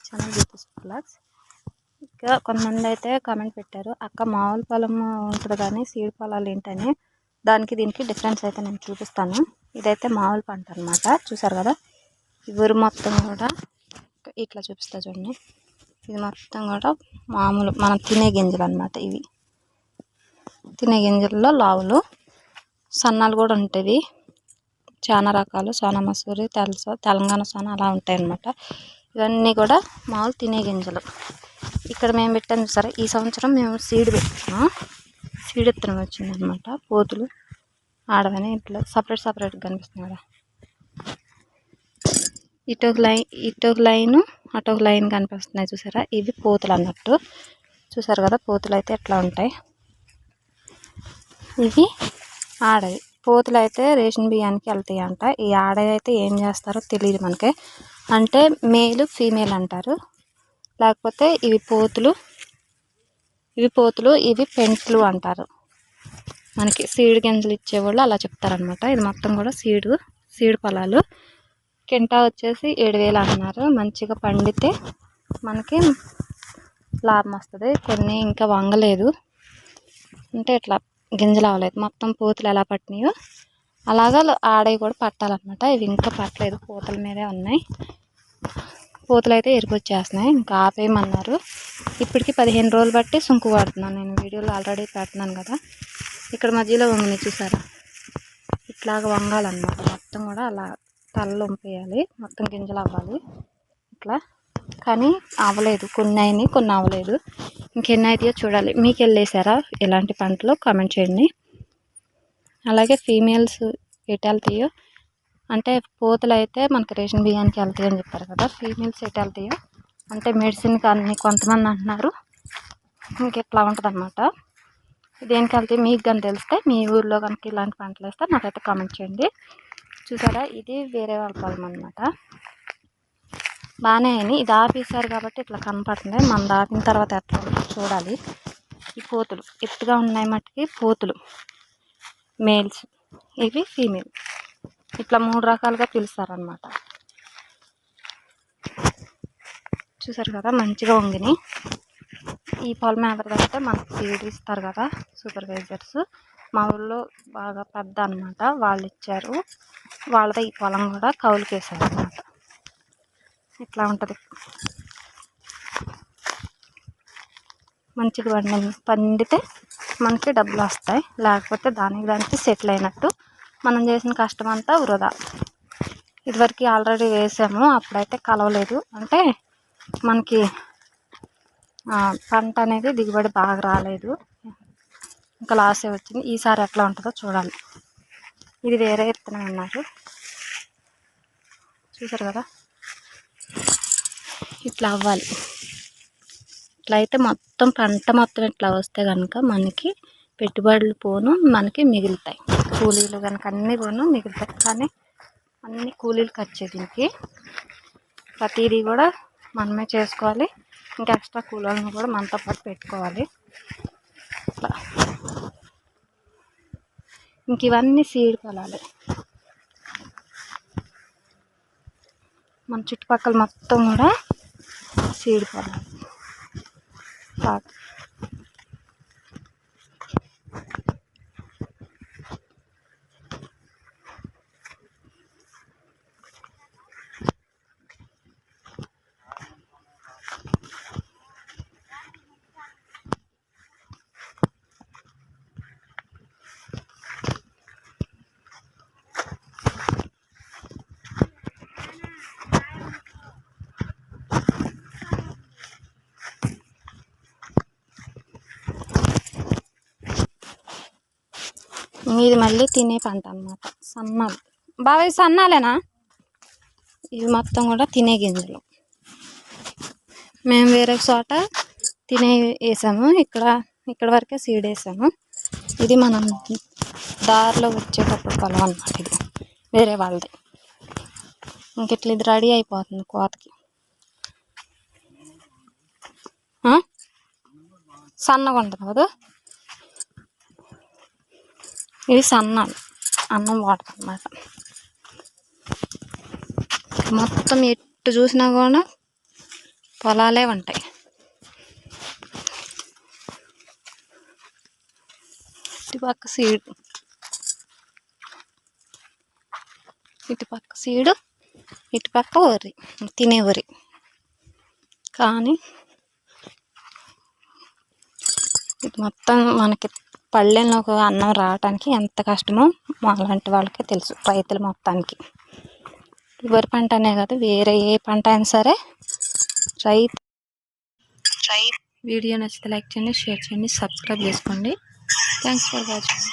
Channel beauties blogs. ఇంకా కొంతమంది అయితే కామెంట్ పెట్టారు, అక్క మామూలు పొలం ఉంటుంది కానీ సీడ్ పొలాలు ఏంటని. దానికి దీనికి డిఫరెన్స్ అయితే నేను చూపిస్తాను. ఇదైతే మామూలు పంట అనమాట. చూసారు కదా, ఈ ఊరు మొత్తం కూడా ఇట్లా చూపిస్తా చూడండి. ఇది మొత్తం కూడా మామూలు మనం తినే గింజలు అనమాట. ఇవి తినే గింజల్లో లావులు సన్నాలు కూడా ఉంటాయి. చాలా రకాలు, సోనా మసూరి, తెలంగాణ సోనా అలా ఉంటాయి అన్నమాట. ఇవన్నీ కూడా మామూలు తినే గింజలు. ఇక్కడ మేము పెట్టాము సరే, ఈ సంవత్సరం మేము సీడ్ పెట్టాము. సీడ్ విత్తనం వచ్చింది అనమాట. పోతులు ఆడవని ఇట్లా సపరేట్గా కనిపిస్తుంది కదా. ఇటొక లైన్ అటొక లైన్ కనిపిస్తున్నాయి చూసారా, ఇవి పోతులు అన్నట్టు. చూసారు కదా, పోతులు అయితే ఎట్లా ఉంటాయి. ఇవి ఆడవి. పోతులు అయితే రేషన్ బియ్యానికి వెళ్తాయి అంట. ఈ ఆడవి అయితే ఏం చేస్తారో తెలియదు మనకి. అంటే మేలు ఫీమేల్ అంటారు. లేకపోతే ఇవి పోతులు ఇవి పెంట్లు అంటారు. మనకి సీడ్ గింజలు ఇచ్చేవాళ్ళు అలా చెప్తారనమాట. ఇది మొత్తం కూడా సీడ్ పొలాలు. కింటా వచ్చేసి 7,000 అన్నారు. మంచిగా పండితే మనకి లాభం వస్తుంది. కొన్ని ఇంకా వంగలేదు, అంటే ఇట్లా గింజలు అవ్వలేదు. మొత్తం పూతలు ఎలా పట్టినాయో అలాగా ఆడవి కూడా పట్టాలన్నమాట. ఇవి ఇంకా పట్టలేదు, పూతల మీదే ఉన్నాయి. పూతలు అయితే ఎరుకొచ్చేస్తున్నాయి, ఇంకా ఆపేయమన్నారు. ఇప్పటికి 15 రోజులు బట్టి సుంకు పడుతున్నాను. నేను వీడియోలో ఆల్రెడీ పెడుతున్నాను కదా. ఇక్కడ మధ్యలో వంగిని చూసారా, ఇట్లాగ వంగాలన్నమాట. మొత్తం కూడా అలా తలలో వంపేయాలి, మొత్తం గింజలు అవ్వాలి ఇట్లా. కానీ అవ్వలేదు, కొన్ని అయినాయి, కొన్ని అవ్వలేదు. ఇంకెన్ని అయితే చూడాలి. మీకు వెళ్ళేసారా ఎలాంటి పంటలు కామెంట్ చేయండి. అలాగే ఫీమేల్స్ ఎటు వెళ్తాయో, అంటే పోతులు అయితే మనకి రేషన్ బియ్యానికి వెళ్తాయి అని చెప్పారు కదా. ఫీమేల్స్ ఎటు వెళ్తాయో అంటే మెడిసిన్కి అన్ని కొంతమంది అంటున్నారు. ఇంకెట్లా ఉంటుంది అన్నమాట. దేనికి వెళ్తాయి మీకు కానీ తెలిస్తే, మీ ఊర్లో కనుక ఇలాంటి పంటలు వేస్తే నాకైతే కామెంట్ చేయండి. చూసారా, ఇది వేరే వాళ్ళ పొలం అనమాట. బాగానే అయినాయి. ఇది ఆపేసారు కాబట్టి ఇట్లా కనపడుతుంది. మనం దాటిన తర్వాత ఎట్లా చూడాలి. ఈ పోతులు ఎత్తుగా ఉన్నాయి మట్టుకి పోతులు మేల్స్, ఇవి ఫీమేల్. ఇట్లా 3 రకాలుగా పిలుస్తారనమాట. చూసారు కదా, మంచిగా వంగిని. ఈ పొలం ఎవరిదంటే మనకు సీడ్ ఇస్తారు కదా సూపర్వైజర్స్. మా ఊళ్ళో బాగా పెద్ద అనమాట, వాళ్ళు ఇచ్చారు. వాళ్ళదే ఈ పొలం కూడా కౌలుకి వేసారు అనమాట. ఇట్లా ఉంటుంది. మంచిగా పండితే మనకి డబ్బులు వస్తాయి, లేకపోతే దానికి సెటిల్ అయినట్టు. మనం చేసిన కష్టం అంతా వృధా. ఇదివరకు ఆల్రెడీ వేసాము, అప్పుడైతే కలవలేదు. అంటే మనకి పంట అనేది దిగుబడి బాగా రాలేదు, ఇంకా లాసే వచ్చింది. ఈసారి ఎట్లా ఉంటుందో చూడాలి. ఇది వేరే విత్తనం అన్నారు. చూసారు కదా, ఇట్లా అవ్వాలి. ఇట్లా అయితే మొత్తం పంట మొత్తం ఇట్లా వస్తే కనుక మనకి పెట్టుబడులు పోను, మనకి మిగులుతాయి. కూలీలు కనుక అన్నీ పోను మిగులుతాయి. కానీ అన్ని కూలీలు ఖర్చు. దీనికి ప్రతిదీ కూడా మనమే చేసుకోవాలి. ఇంకా ఎక్స్ట్రా కూలీలను కూడా మనతో పాటు పెట్టుకోవాలి. ఇట్లా ఇంక ఇవన్నీ సీడ్ పొలాలే. మన చుట్టుపక్కల మొత్తం కూడా సీడ్ పొలాలు. ఇది మళ్ళీ తినే పంట అన్నమాట. సన్నాలు బాగా సన్నాలేనా. ఇవి మొత్తం కూడా తినే గింజలు. మేము వేరే చోట తినే వేసాము, ఇక్కడ వరకే సీడ్ వేసాము. ఇది మనం దారిలో వచ్చేటప్పుడు పొలం అన్నమాట. ఇది వేరే వాళ్ళది. ఇంకెట్లా ఇది రెడీ అయిపోతుంది కోతకి. సన్నగా ఉంటుంది కదా. ఇవి సన్నాలు, అన్నం వాడతాం అన్నమాట. మొత్తం ఎటు చూసినా కూడా పొలాలే ఉంటాయి. ఇటుపక్క సీడు, ఇటుపక్క వరి, తినే వరి. కానీ ఇది మొత్తం మనకి పళ్ళెంలోకి అన్నం రావటానికి ఎంత కష్టమో అలాంటి వాళ్ళకే తెలుసు, రైతులు మొత్తానికి. వరి పంట అనే కాదు, వేరే ఏ పంట అయినా సరే వీడియో నచ్చితే లైక్ చేయండి, షేర్ చేయండి, సబ్స్క్రైబ్ చేసుకోండి. Thanks for watching.